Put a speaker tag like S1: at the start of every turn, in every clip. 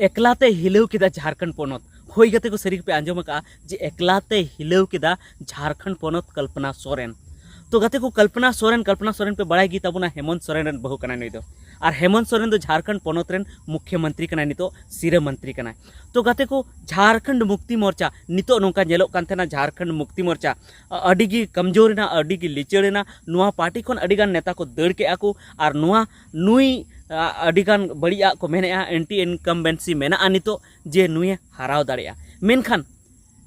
S1: एकलाते हिलव किदा झारखंड पोनत होई गते को सरी पे आंजम का जे एकलाते हिलव किदा झारखंड पोनत कल्पना सोरेन। तो गते को कल्पना सोरेन पे बड़ाई गी तबुना हेमंत सोरेन रन बहु कना नुई दो। और हेमंत सोरेन दो झारखंड पोनत रेन मुख्यमंत्री कना नितो सिरे मंत्री कना। तो गते को झारखंड मुक्ति मोर्चा नितो नोंका जेलोक कान थेना झारखंड मुक्ति मोर्चा अडिगी कमजोरना अडिगी लिचड़ना नुआ पार्टी खन अडिगान नेता को दड़ के आको और नुआ नुई अडिगान बड़िया को मेनेआ एंटी इनकम्बेंसी मेना नितो जे नुए हराव दाड़िया। मेनखान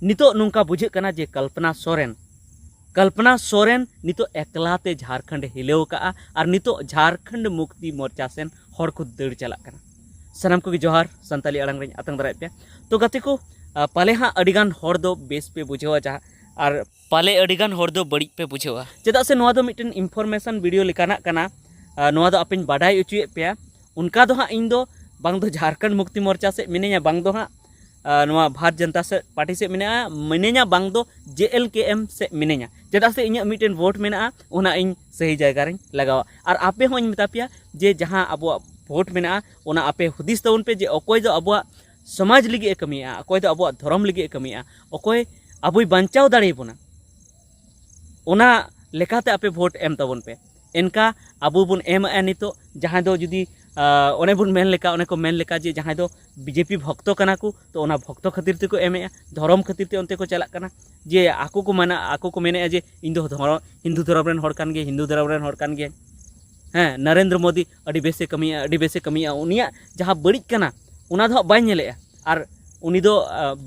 S1: नितो नोंका बुझे कना जे कल्पना सोरेन नितो एकलाते झारखंड हिलेव का और नितो झारखंड मुक्ति मोर्चा सेन हर को दड़ चला कना। सनाम को जोहार संताली अड़ंग रें आतंग दाराय पे। तो गते को पाले हाँ अडिगान हर दो बेस पे बुझेवा जहाँ और पाले अडिगान हर दो बड़ी पे बुझेवा चेदा से नोआ दो मिटन इन्फॉर्मेशन वीडियो लेकाना कना। नोआ दो अपेन बाडाय उचुए पे उनका दो हाँ इन दो बांग दो झारखंड मुक्ति मोर्चा से मिनेया बांग दो हाँ नोआ भारत जनता से पार्टी से मिनेया बांग दो JLKM से मिनेया चेदा से इन्या मिटन वोट मेना उना इन सही जगह रें लगावा। और आपे हों इन मेता जे जहाँ अब वोट मेना उना आपे हुदिस तवन पे जे अकोय दो अब समाज लगी कमिया अकोय दो अब धर्म लगी कमिया अकोय अब बांचाव दाड़े बोना उना लेकाते आपे वोट एम तवन पे इनका अब बन एम नितो जहाँ दो जुदी ओने बन मेन लेका ओने को मेन लेका जे जहाँ दो BJP भक्तो कना को तो ओना भक्तो खातिर ते को एमे धर्म खातिर ते उनते को चलाक कना जे आको को मेने जे इन दो हिंदू धर्म रेन हर कान गे हिंदू धर्म रेन हर कान गे हाँ नरेंद्र मोदी अड़ी बेसे कमिया उनिया जहाँ बड़ी कना उना दो बाय नेले और उनी दो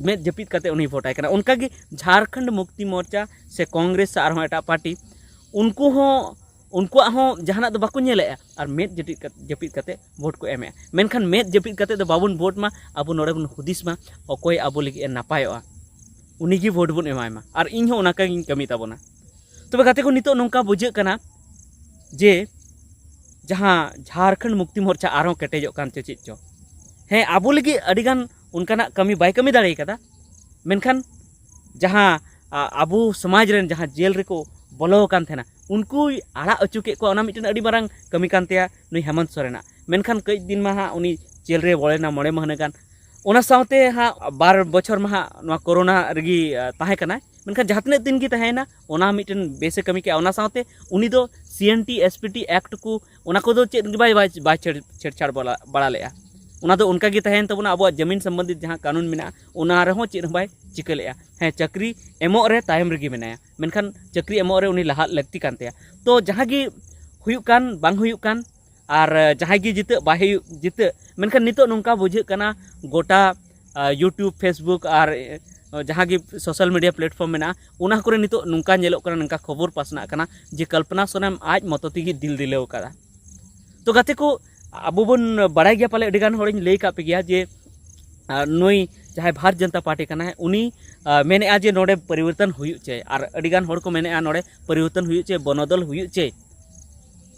S1: मेद जपित करते उनी वोटाय कना। उनका गे झारखंड मुक्ति मोर्चा से कांग्रेस और एटा पार्टी उनको जहाना दो बाको नेले और मेद जपित करते वोट को एमे मेनखान मेद जपित करते दो बाबुन वोट मा अब नोड़े बन हुदिस मा अकोय अब लगी नापायोआ उनी गी वोट बन एमायमा और इन हो उनका गिन कमी ताबोना। तबे गाते को नितो नोंका बुझे कना जे जहाँ झारखंड मुक्ति मोर्चा आरो केटेजो कान चेचित चो हें अब लगी अडिगान उनका कमी बाय कमी दाड़े कदा मेनखान जहाँ अब समाज रेन जहाँ जेल रेको बोलो कान थेना उनको आड़ा अचुके को ओना मिटन अडी मारांग कमी कानतेया नुई हेमंत सोरेना। मेनखान कई दिन मा हाँ उनी जेल रे बोलेना मोड़े महने गान ओना सावते हाँ 12 बछर मा हाँ नोआ कोरोना रगी ताहे कना मेनखान जहातने दिन की तहेना ओना मिटन बेसे कमी के ओना सावते उनी दो CNT SPT एक्ट को ओना को दो चेद बाय छेड़छाड़ बड़ा लेया उना दो उनका गी तहेन तबना अब जमीन संबंधित जहाँ कानून मेना उना रहो चेद बाय चिका लेया हाँ चक्री एमो रे तायम रगी मेनाया मेनखान चक्री एमो रे उनी लहा लगती कानतेया। तो जहाँ गी हुयुक कान बांग हुयुक कान और जहाँ गी जिते बाहे जिते मेनखान नितो नोंका बुझे कना गोटा YouTube Facebook और जहाँ गी सोशल मीडिया प्लेटफॉर्म मेना उना करे नितो नोंका नेलोक कना नोंका खबर पासना कना जे कल्पना सोरेन आज मतोती गी दिल दिलेव कदा। तो गाते को अब बन बड़ाई गया पाले अडिगान होरिन लई का पे गया जे नुई जहाँ भारत जनता पार्टी कना है उनी मेने आज नोड़े परिवर्तन हुई चे और अडिगान होड़ को मेने नोड़े परिवर्तन हुई चे बनोदल हुई चे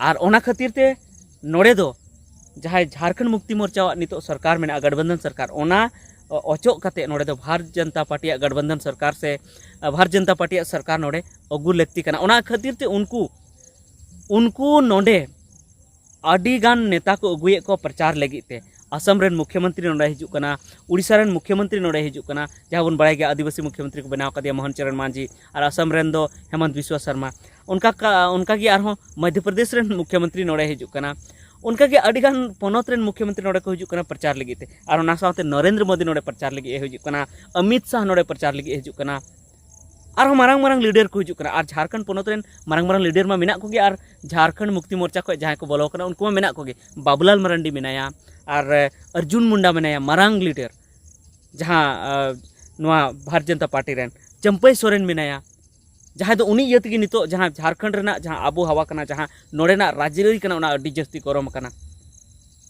S1: और ओना खातिर ते नोड़े दो जहाँ झारखंड मुक्ति मोर्चा नितो सरकार मेना गठबंधन सरकार ओना अचोक काते नोड़े दो भारत जनता पार्टी गठबंधन सरकार से भारत जनता पार्टी सरकार नोड़े अगु लगती कना ओना खातिर ते उनको नोड़े अडिगान नेता को अगुए को प्रचार लगी ते असम रेन मुख्यमंत्री नोड़े हिजुक कना उड़ीसा रेन मुख्यमंत्री नोड़े हिजुक कना जहाँ बन बड़ाई गया आदिवासी मुख्यमंत्री को बनाव कदिया मोहन चरण मांझी और असम रेन दो हेमंत बिस्वा शर्मा उनका की आरहों मध्य प्रदेश रेन मुख्यमंत्री नोड़े हिजुक कना उनका के अडिगान पोनोत रेन मुख्यमंत्री नोड़े को हिजुक कना प्रचार लगी ते और ओना साथे नरेंद्र मोदी नोड़े प्रचार लगी हिजुक कना अमित शाह नोड़े प्रचार लगी हिजुक कना और मारंग लीडर को हिजुक कना और झारखंड पोनोत रेन मारंग लीडर मा मेना कोगे और झारखंड मुक्ति मोर्चा को जहाँ को बोलो कना उनको मेना कोगे बाबूलाल मरांडी मेनाया और अर्जुन मुंडा मेनाया मारंग लीडर जहाँ नोआ भारत जनता पार्टी रेन चंपई सोरेन मेनाया जहाँ तो उनी इयत नितो जहाँ झारखंड रेना जहाँ आबो हवा कना जहाँ नोड़ेना राजनीति कना उना अड्डी जस्ती गरम कना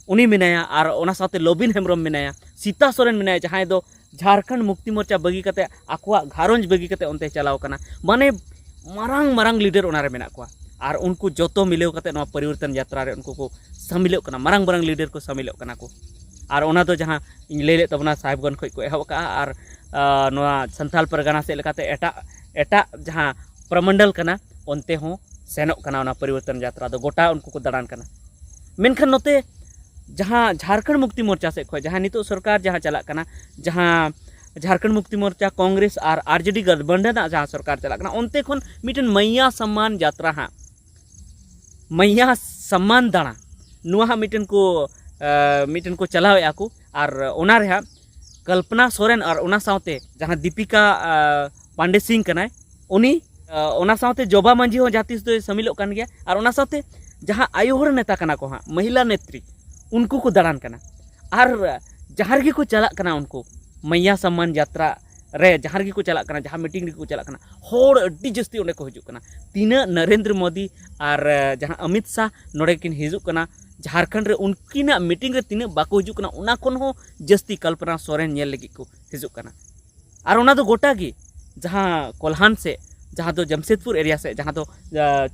S1: उनी मेनाया और ओना साथे लोबिन हेम्ब्रम मेनाया सीता सोरेन मेनाया जहाँ दो झारखंड मुक्ति मोर्चा बगी कते आकुआ घारोंज बगी कते उनते चलाव कना माने मारंग लीडर उनारे मेना कोआ और उनको जोतो मिलेव कते नोआ परिवर्तन यात्रा रे उनको को शामिलों कना मारंग लीडर को शामिलों कना को और ओना तो जहाँ ले तबना साहिबगंज खो को एहब का और नोआ संथाल परगना से लेकाते एटा जहाँ प्रमंडल कना उनते हों सेनोक कना ओना परिवर्तन यात्रा दो गोटा उनको को दाड़ान कना मेनखान नोते जहाँ झारखंड मुक्ति मोर्चा से खो जहाँ नितो सरकार जहाँ चला कना जहाँ झारखंड मुक्ति मोर्चा कांग्रेस और आरजेडी गठबंधन जहाँ सरकार चला कना उनते खन मिटन मैया सम्मान यात्रा हाँ मैया सम्मान दाड़ा नुआ मिटन को चलावे को और ओना रे कल्पना सोरेन और ओना साथे जहाँ दीपिका पांडे सिंह कनाय उनी ओना साथे जोबा मांझी हो जातिस दो शामिलोग कान गया और ओना साथे जहाँ आयोहर नेता कना को हाँ महिला नेत्री उनको को दाड़ान कना और जहाँ रगे को चला कना उनको मैया सम्मान यात्रा रे जहाँ रगे को चला कना जहाँ मीटिंग को चला कना होड़ अड्डी जस्ती ओंडे को हिजुग कना तीना नरेंद्र मोदी और जहाँ अमित शाह नोड़े किन हिजुग कना झारखंड रे उनकिना मीटिंग रे तीना बाको हिजुग कना उना कोन हो जस्ती कल्पना सोरेन नेल लगी को हिजुग कना और उना दो गोटा गी जहाँ कोल्हान से जहाँ दो जमशेदपुर एरिया से जहाँ दो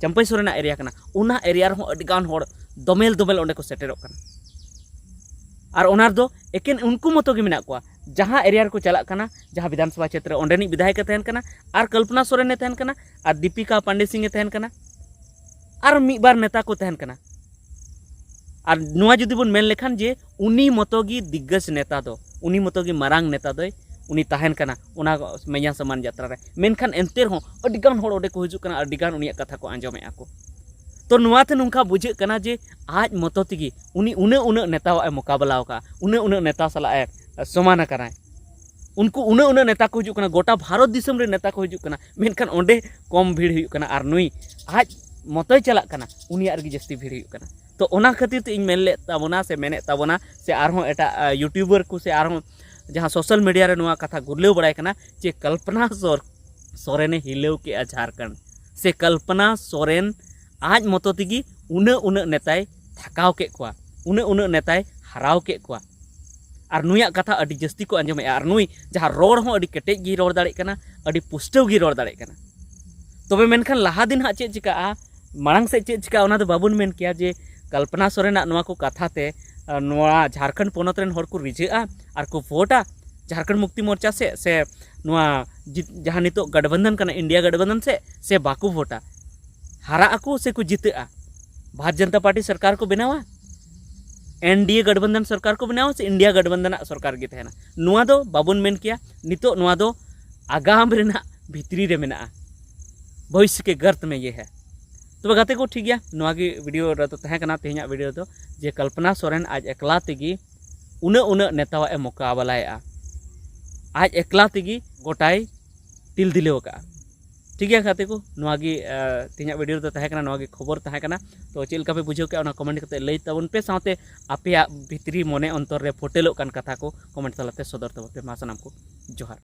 S1: चंपई सोरेना एरिया कना उना एरिया रे हो अडिगान होड़ दोमेल दोमेल ओंडे को सेटेरोग कना और ओनार दो एकेन उनको मतो गे मेना को जहाँ एरिया को चला कना जहाँ विधानसभा क्षेत्र ओंडेनी विधायक तहन कना और कल्पना सोरेन ने तहन कना और दीपिका पांडे सिंह तहन कना और मिद बार नेता को तहन कना और नुआ जुदी बन मेन लेखान जे उनी मतो गी दिग्गज नेता दो उनी मतो गी मारांग नेता दो उनी तहन कना उना मैया सम्मान यात्रा रे मेनखान एंते हो अडिगान होड़ ओडे को हिजुग कना अडिगान उनिया कथा को आंजोमे आको तो नुआते नुंका बुझे कना जे आज मतो तिगी उनी उने उने नेता मुकाबला का उने नेता सला समान करा उनको उने नेता को हिजुग कना गोटा भारत दिसम रे नेता को हिजुग कना मेनखान ओंडे कम भीड़ हुई कना और नुई आज मतोय चला कना उनिया रगी जस्ती भीड़ हुई कना तो ओना खातिर ते इन मेनले ताबोना से मेने ताबोना से आरहों एटा यूट्यूबर को से आरहों जहाँ सोशल मीडिया रे नुआ कथा गुरलेव बड़ाय कना जे कल्पना सोरेने हिलेव के झारखंड से कल्पना सोरेन आज मतो तिगी उने नेताय थकाव के कोआ उने नेताय हराव के कोआ और नुया कथा अडी जस्ती को आंजमे और नुई जहाँ रोड हो अडी केटेज गी रोड दाड़े कना अडी पुष्टव गी रोड दाड़े कना तबे मेनखान लहा दिन हाँ चेक चिका मांग से चेक चिका ओना दो बाबुन मेन किया जे कल्पना सोरेना नुआ को कथा ते नुआ झारखंड पोनत रेन होड़ को रिझेआ और को वोटा झारखंड मुक्ति मोर्चा से नुआ जहाँ नितो गठबंधन कना इंडिया गठबंधन से बाको वोटा हारा को से को जीतेआ भारतीय जनता पार्टी सरकार को बनावा एनडीए गठबंधन सरकार को बनावा से इंडिया गठबंधन सरकार गे तहना नुआ दो बाबुन मेन किया नितो नुआ दो आगाम रेना भितरी रे मेना भविष्य के गर्त में ये है तो गाते को ठीक गया नुआ की वीडियो रे तो तहे कना तेहना वीडियो तो जे कल्पना सोरेन आज एकला तेगी उने नेतावा मुकाबलाया आज एकला तेगी गोटाई तिल दिलेव का ठीक है खाते को नुआ की तेहना वीडियो तो तहे कना नुआ की खबर तहे कना तो चेल का पे बुझो के ओना कमेंट करते लई ताबन पे साथे आपे भितरी मने अंतर रे फोटेलो कान कथा को कमेंट तलाते सदर तबते मा सनाम को जोहार।